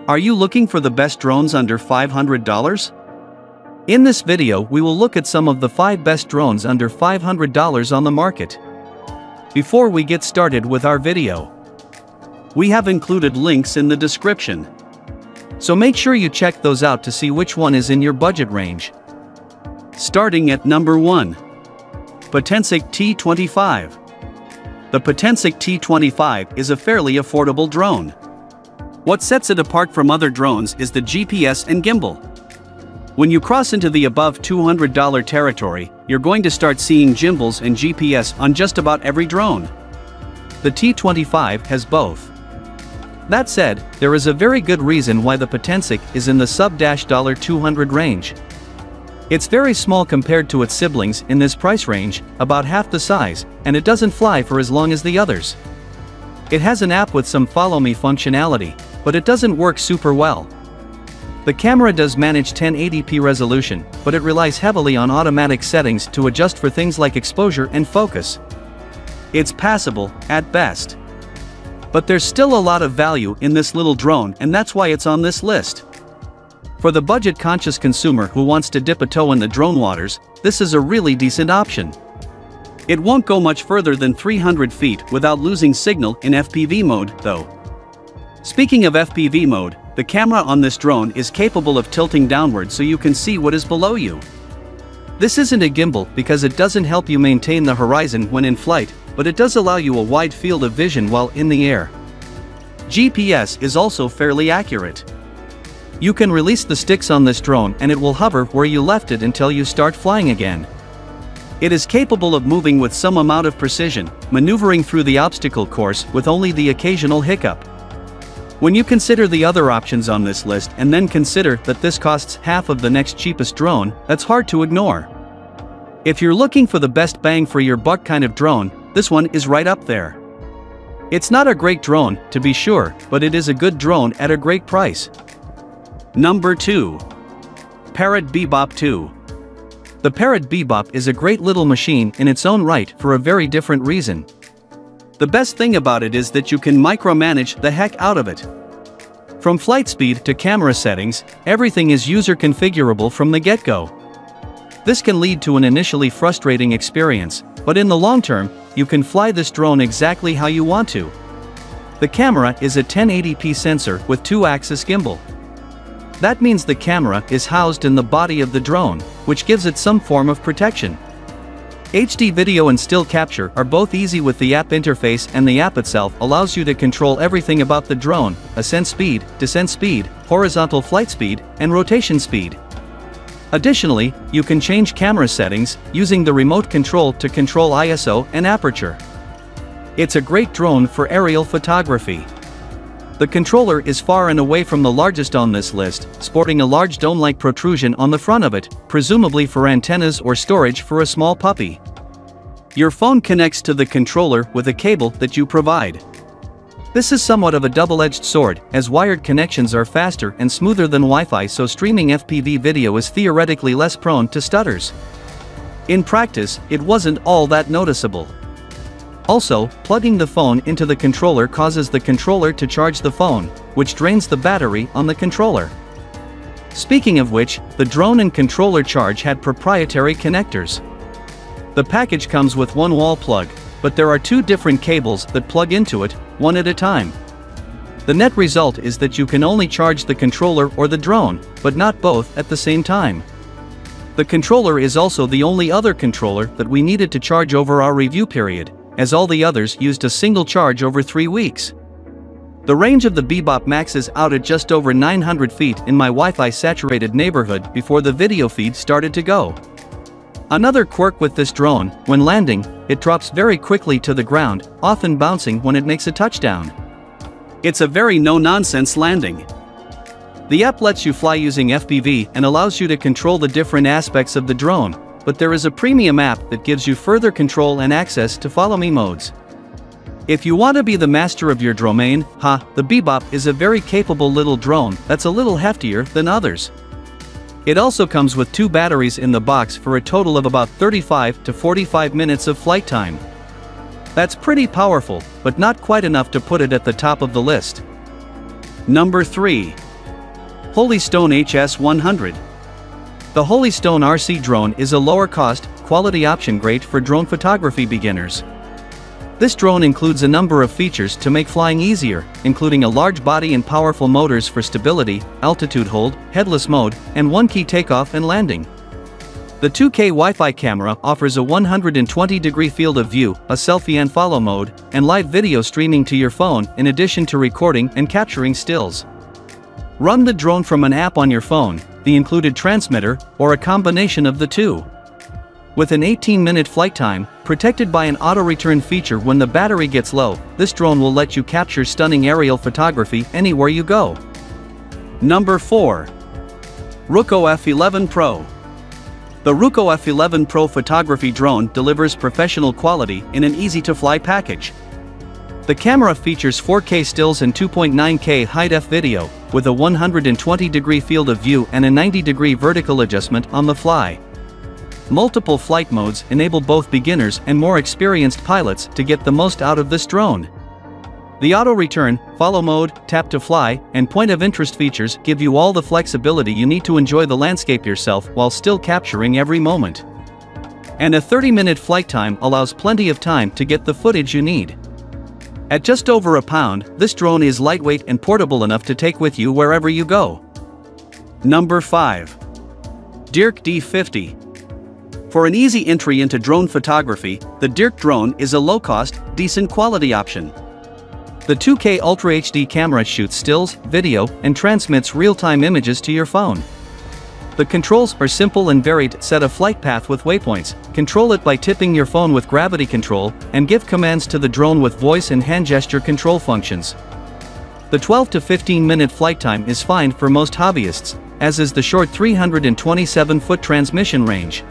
Are you looking for the best drones under $500? In this video we will look at some of the 5 best drones under $500 on the market. Before we get started with our video, we have included links in the description. So make sure you check those out to see which one is in your budget range. Starting at number 1. Potensic T25. The Potensic T25 is a fairly affordable drone. What sets it apart from other drones is the GPS and gimbal. When you cross into the above $200 territory, you're going to start seeing gimbals and GPS on just about every drone. The T25 has both. That said, there is a very good reason why the Potensic is in the sub-$200 range. It's very small compared to its siblings in this price range, about half the size, and it doesn't fly for as long as the others. It has an app with some Follow Me functionality, but it doesn't work super well. The camera does manage 1080p resolution, but it relies heavily on automatic settings to adjust for things like exposure and focus. It's passable, at best. But there's still a lot of value in this little drone, and that's why it's on this list. For the budget-conscious consumer who wants to dip a toe in the drone waters, this is a really decent option. It won't go much further than 300 feet without losing signal in FPV mode, though. Speaking of FPV mode, the camera on this drone is capable of tilting downward so you can see what is below you. This isn't a gimbal because it doesn't help you maintain the horizon when in flight, but it does allow you a wide field of vision while in the air. GPS is also fairly accurate. You can release the sticks on this drone and it will hover where you left it until you start flying again. It is capable of moving with some amount of precision, maneuvering through the obstacle course with only the occasional hiccup. When you consider the other options on this list and then consider that this costs half of the next cheapest drone, that's hard to ignore. If you're looking for the best bang for your buck kind of drone, this one is right up there. It's not a great drone, to be sure, but it is a good drone at a great price. Number 2. Parrot Bebop 2. The Parrot Bebop is a great little machine in its own right for a very different reason. The best thing about it is that you can micromanage the heck out of it. From flight speed to camera settings, everything is user configurable from the get-go. This can lead to an initially frustrating experience, but in the long term, you can fly this drone exactly how you want to. The camera is a 1080p sensor with 2-axis gimbal. That means the camera is housed in the body of the drone, which gives it some form of protection. HD video and still capture are both easy with the app interface, and the app itself allows you to control everything about the drone: ascent speed, descent speed, horizontal flight speed, and rotation speed. Additionally, you can change camera settings using the remote control to control ISO and aperture. It's a great drone for aerial photography. The controller is far and away from the largest on this list, sporting a large dome-like protrusion on the front of it, presumably for antennas or storage for a small puppy. Your phone connects to the controller with a cable that you provide. This is somewhat of a double-edged sword, as wired connections are faster and smoother than Wi-Fi, so streaming FPV video is theoretically less prone to stutters. In practice, it wasn't all that noticeable. Also, plugging the phone into the controller causes the controller to charge the phone, which drains the battery on the controller. Speaking of which, the drone and controller charge had proprietary connectors. The package comes with one wall plug, but there are 2 different cables that plug into it, one at a time. The net result is that you can only charge the controller or the drone, but not both at the same time. The controller is also the only other controller that we needed to charge over our review period, as all the others used a single charge over 3 weeks. The range of the Bebop maxes out at just over 900 feet in my Wi-Fi saturated neighborhood before the video feed started to go. Another quirk with this drone: when landing, it drops very quickly to the ground, often bouncing when it makes a touchdown. It's a very no-nonsense landing. The app lets you fly using FPV and allows you to control the different aspects of the drone, but there is a premium app that gives you further control and access to Follow Me modes. If you want to be the master of your domain, the Bebop is a very capable little drone that's a little heftier than others. It also comes with 2 batteries in the box for a total of about 35 to 45 minutes of flight time. That's pretty powerful, but not quite enough to put it at the top of the list. Number 3. Holystone HS100. The Holystone RC drone is a lower-cost, quality option great for drone photography beginners. This drone includes a number of features to make flying easier, including a large body and powerful motors for stability, altitude hold, headless mode, and one-key takeoff and landing. The 2K Wi-Fi camera offers a 120-degree field of view, a selfie and follow mode, and live video streaming to your phone in addition to recording and capturing stills. Run the drone from an app on your phone, the included transmitter, or a combination of the two. With an 18-minute flight time, protected by an auto-return feature when the battery gets low, this drone will let you capture stunning aerial photography anywhere you go. Number 4. Ruco F11 Pro. The Ruco F11 Pro photography drone delivers professional quality in an easy-to-fly package. The camera features 4K stills and 2.9K high-def video, with a 120-degree field of view and a 90-degree vertical adjustment on the fly. Multiple flight modes enable both beginners and more experienced pilots to get the most out of this drone. The auto-return, follow mode, tap to fly, and point of interest features give you all the flexibility you need to enjoy the landscape yourself while still capturing every moment. And a 30-minute flight time allows plenty of time to get the footage you need. At just over a pound, this drone is lightweight and portable enough to take with you wherever you go. Number 5. Dirk D50. For an easy entry into drone photography, the Dirk drone is a low-cost, decent quality option. The 2K Ultra HD camera shoots stills, video, and transmits real-time images to your phone. The controls are simple and varied. Set a flight path with waypoints, control it by tipping your phone with gravity control, and give commands to the drone with voice and hand gesture control functions. The 12 to 15-minute flight time is fine for most hobbyists, as is the short 327-foot transmission range.